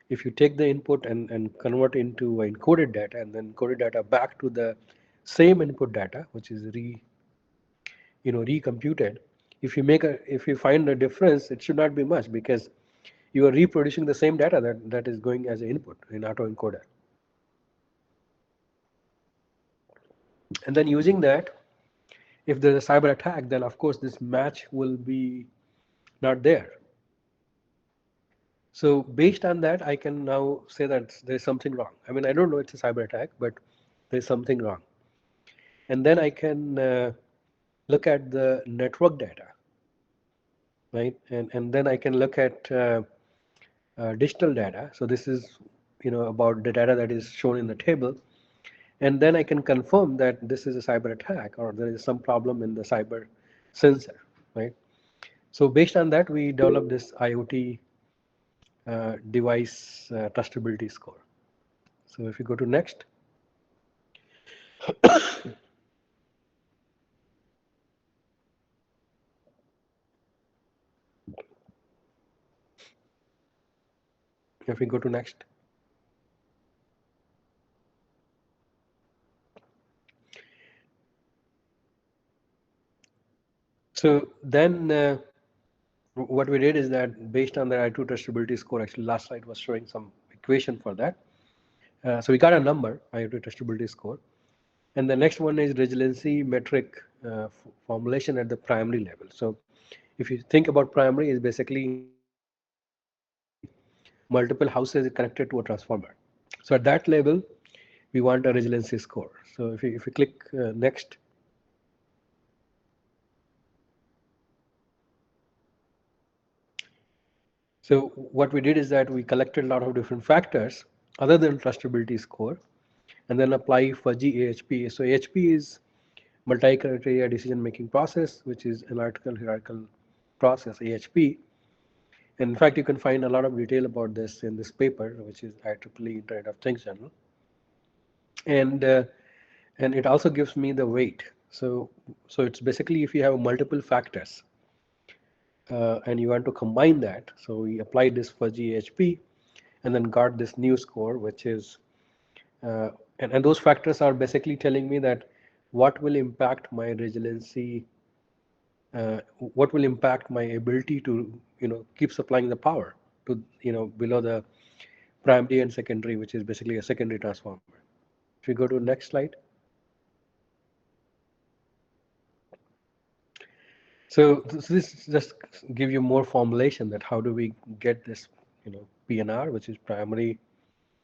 if you take the input and convert into encoded data and then encoded data back to the same input data, which is recomputed, if you find a difference, it should not be much, because you are reproducing the same data that is going as an input in autoencoder. And then using that, if there's a cyber attack, then of course this match will be not there. So based on that, I can now say that there's something wrong. I mean, I don't know it's a cyber attack, but there's something wrong. And then I can look at the network data, right? And then I can look at digital data. So this is about the data that is shown in the table. And then I can confirm that this is a cyber attack or there is some problem in the cyber sensor, right? So based on that, we developed this IoT device trustability score. So if you go to next. If we go to next. So then what we did is that based on the I2 testability score, actually last slide was showing some equation for that. So we got a number, I2 testability score. And the next one is resiliency metric formulation at the primary level. So if you think about primary, is basically multiple houses connected to a transformer. So at that level, we want a resiliency score. So if you click next, so what we did is that we collected a lot of different factors other than trustability score, and then apply fuzzy AHP. So AHP is multi-criteria decision-making process, which is analytical hierarchical process, AHP. And in fact, you can find a lot of detail about this in this paper, which is IEEE Internet of Things journal. And and it also gives me the weight. So it's basically if you have multiple factors and you want to combine that. So we applied this fuzzy HP and then got this new score, which is uh, and those factors are basically telling me that what will impact my resiliency, what will impact my ability to keep supplying the power to below the primary and secondary, which is basically a secondary transformer. If you go to next slide. So this just give you more formulation that how do we get this, PNR, which is primary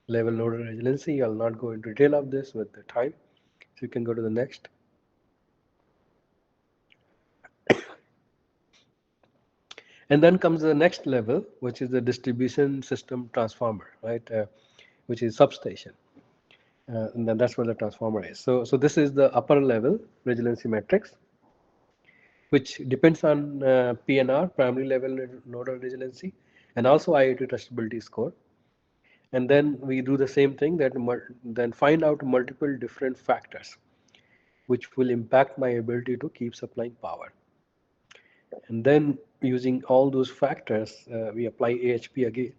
level nodal resiliency. I'll not go into detail of this with the time. So you can go to the next. And then comes the next level, which is the distribution system transformer, right? Which is substation. And then that's where the transformer is. So this is the upper level resiliency matrix, which depends on PNR, primary level nodal resiliency, and also IoT trustability score. And then we do the same thing that then find out multiple different factors which will impact my ability to keep supplying power. And then using all those factors, we apply AHP again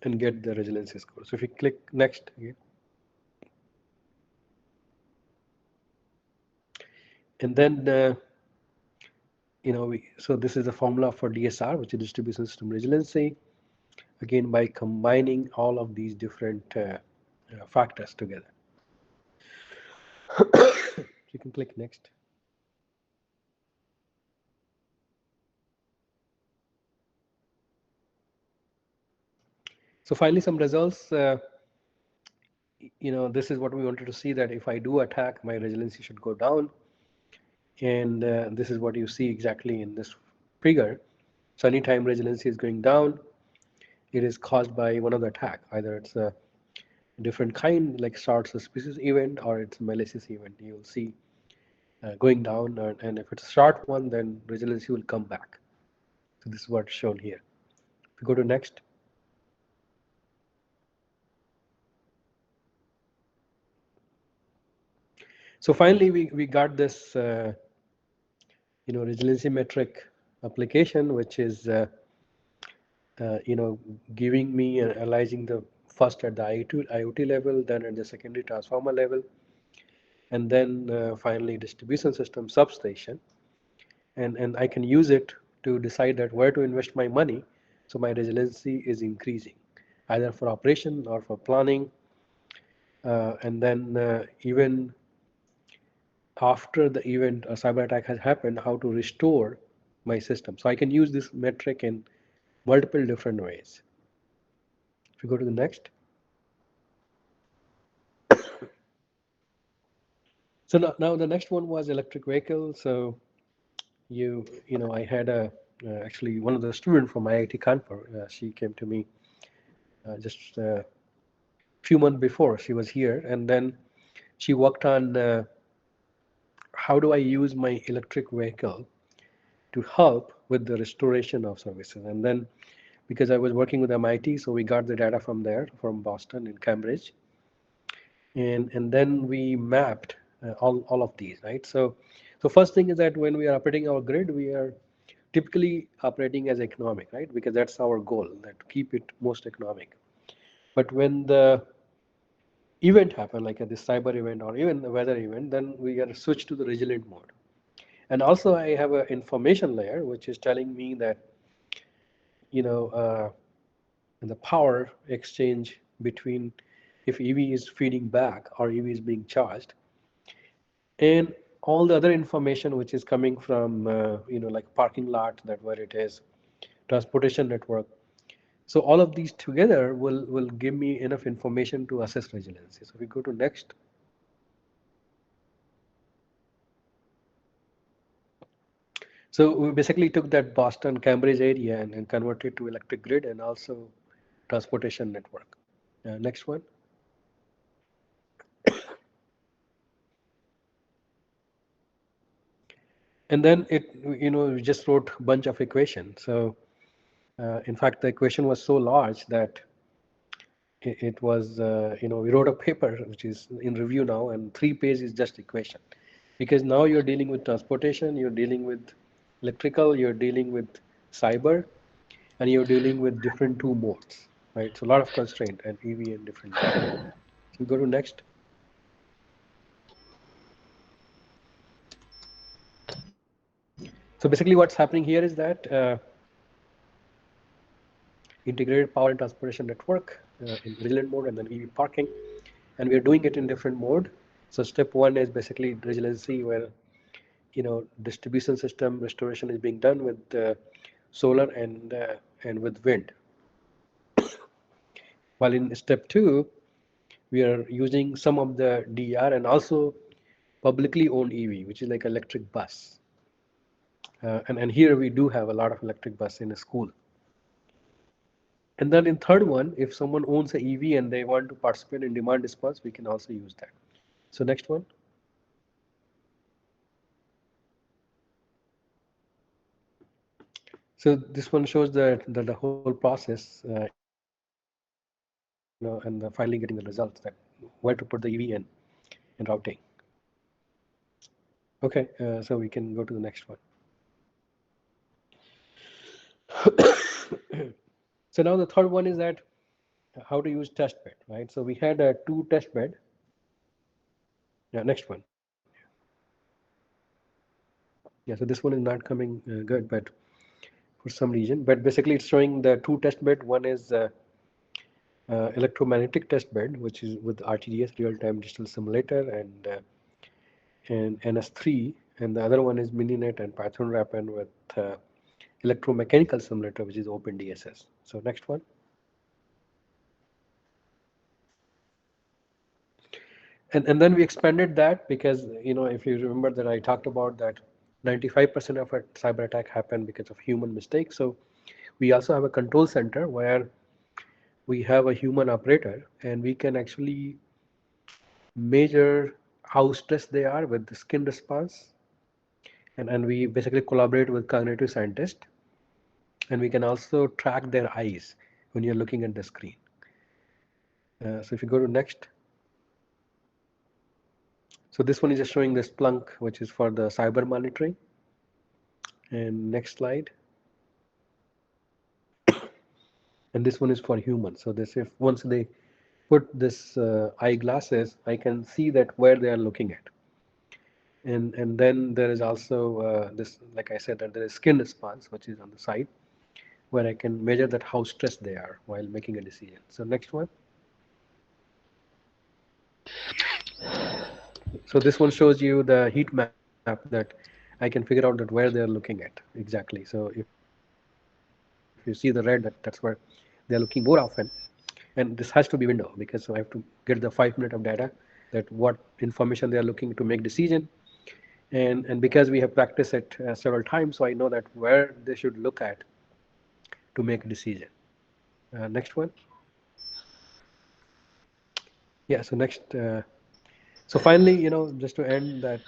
and get the resiliency score. So if you click next again, and then so this is the formula for DSR, which is distribution system resiliency. Again, by combining all of these different factors together. You can click next. So finally, some results. This is what we wanted to see, that if I do attack, my resiliency should go down. And this is what you see exactly in this figure. So anytime resiliency is going down, it is caused by one of the attack. Either it's a different kind, like short suspicious event, or it's a malicious event. You'll see going down, and if it's a short one, then resiliency will come back. So this is what's shown here. If you go to next. So finally, we got this resiliency metric application, which is giving me and analyzing the first at the IoT level, then at the secondary transformer level, and then finally distribution system substation. And I can use it to decide that where to invest my money, so my resiliency is increasing, either for operation or for planning. And then even after the event, a cyber attack has happened, how to restore my system. So I can use this metric in multiple different ways. If you go to the next. So now the next one was electric vehicle. So I had actually one of the students from IIT Kanpur. She came to me just a few months before she was here, and then she worked on how do I use my electric vehicle to help with the restoration of services. And then because I was working with MIT, so we got the data from there, from Boston and Cambridge, and then we mapped all of these, right? So first thing is that when we are operating our grid, we are typically operating as economic, right? Because that's our goal, that to keep it most economic. But when the event happen, like this cyber event or even the weather event, then we are switched to the resilient mode. And also I have an information layer, which is telling me that, you know, the power exchange between if EV is feeding back or EV is being charged, and all the other information which is coming from, like parking lot, that where it is, transportation network. So all of these together will give me enough information to assess resiliency. So we go to next. So we basically took that Boston Cambridge area and converted to electric grid and also transportation network. Next one. And then we just wrote a bunch of equations. So in fact, the equation was so large that it was, we wrote a paper which is in review now, and 3 pages is just equation. Because now you're dealing with transportation, you're dealing with electrical, you're dealing with cyber, and you're dealing with different two modes, right? So a lot of constraint and EV and different mode. So we go to next. So basically what's happening here is that integrated power and transportation network in resilient mode and then EV parking. And we are doing it in different mode. So step one is basically resiliency, where distribution system restoration is being done with solar and with wind. While in step two, we are using some of the DER and also publicly owned EV, which is like electric bus. And here we do have a lot of electric bus in a school. And then in third one, if someone owns a EV and they want to participate in demand response, we can also use that. So next one. So this one shows that the whole process, and finally getting the results, that where to put the EV and routing. Okay, so we can go to the next one. So now the third one is that how to use test bed, right? So we had a two test bed. Yeah, next one. Yeah, so this one is not coming good, but for some reason. But basically, it's showing the two test bed. One is electromagnetic test bed, which is with RTDS, real-time digital simulator, and NS3, and the other one is Mininet and Python wrapper with electromechanical simulator, which is OpenDSS. So next one. And then we expanded that because, if you remember that I talked about that 95% of a cyber attack happened because of human mistakes. So we also have a control center where we have a human operator, and we can actually measure how stressed they are with the skin response. And we basically collaborate with cognitive scientists, and we can also track their eyes when you're looking at the screen. So if you go to next. So this one is just showing the Splunk, which is for the cyber monitoring. And next slide. And this one is for humans. So this, if once they put this eyeglasses, I can see that where they are looking at. And then there is also this, like I said, that there is skin response, which is on the side, where I can measure that how stressed they are while making a decision. So next one. So this one shows you the heat map that I can figure out that where they are looking at exactly. So if you see the red, that's where they are looking more often. And this has to be window, because so I have to get the 5 minute of data, that what information they are looking to make decision. And because we have practiced it several times, so I know that where they should look at to make a decision. Next one. Yeah, so next. So finally, just to end that,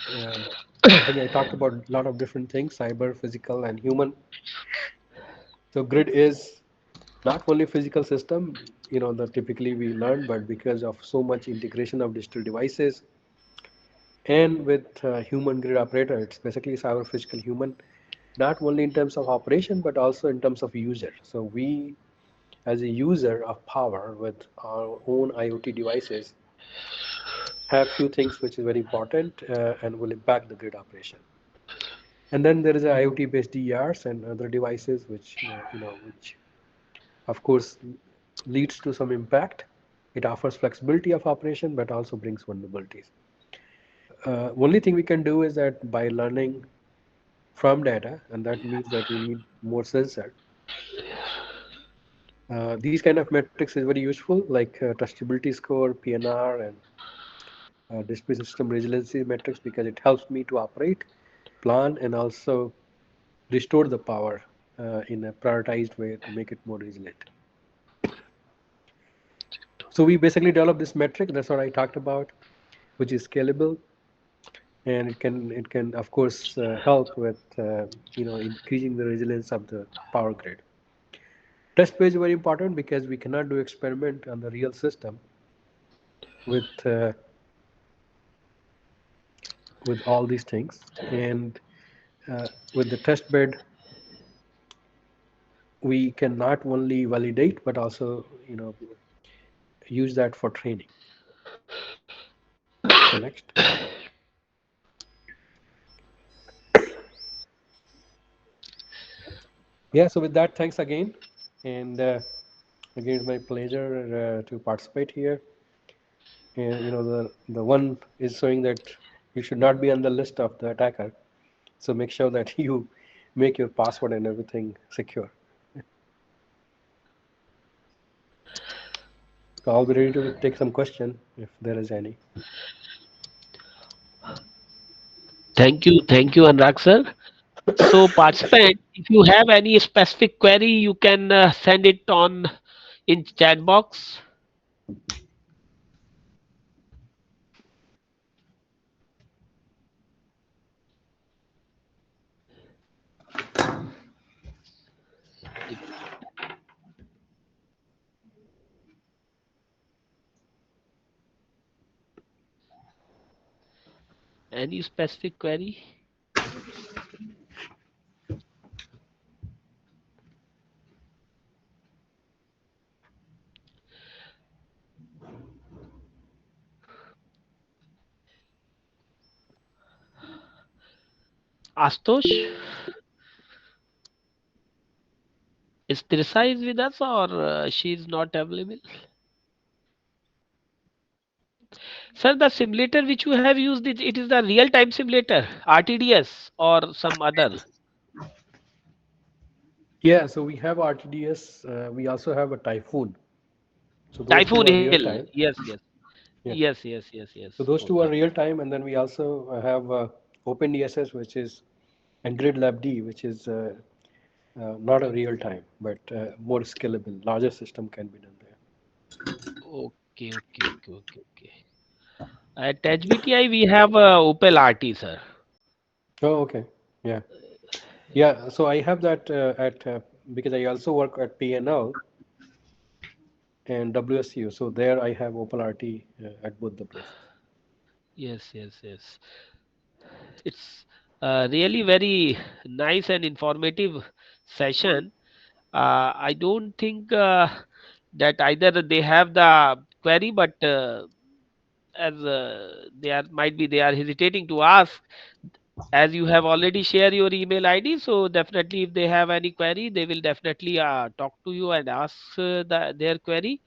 I think I talked about a lot of different things: cyber, physical, and human. So grid is not only physical system, that typically we learn, but because of so much integration of digital devices and with human grid operator, it's basically cyber, physical, human, not only in terms of operation, but also in terms of user. So we, as a user of power with our own IoT devices, have few things which is very important and will impact the grid operation. And then there is a IoT based DERs and other devices which which of course leads to some impact. It offers flexibility of operation but also brings vulnerabilities. Only thing we can do is that by learning from data, and that means that we need more sensor. These kind of metrics is very useful, like trustability score, PNR, and display system resiliency metrics, because it helps me to operate, plan, and also restore the power in a prioritized way to make it more resilient. So we basically develop this metric. That's what I talked about, which is scalable, and it can of course help with increasing the resilience of the power grid. Test bed is very important because we cannot do experiment on the real system with all these things. And with the test bed, we can not only validate but also use that for training. So next. Yeah. So with that, thanks again, and again, it's my pleasure to participate here. And the one is showing that you should not be on the list of the attacker. So make sure that you make your password and everything secure. So I'll be ready to take some question if there is any. Thank you, Anurag sir. So, participant, if you have any specific query, you can send it on in chat box. If any specific query, Astosh, is Tirsa is with us or she is not available? Sir, the simulator which you have used, it is the real-time simulator, RTDS or some other. Yeah, so we have RTDS. We also have a Typhoon. So those two Typhoon are real Hill. time. Yes, yes, Yeah. yes. So those two are Okay. real time, and then we also have OpenDSS, which is, and GridLabD, which is not a real time, but more scalable. Larger system can be done there. Okay. At HBTI, we have Opel RT, sir. Oh, okay. Yeah. Yeah. So I have that at because I also work at PNL and WSU. So there I have Opal RT at both the places. Yes. It's really very nice and informative session. I don't think that either they have the query, but as they are hesitating to ask, as you have already shared your email ID. So definitely, if they have any query, they will definitely talk to you and ask their query.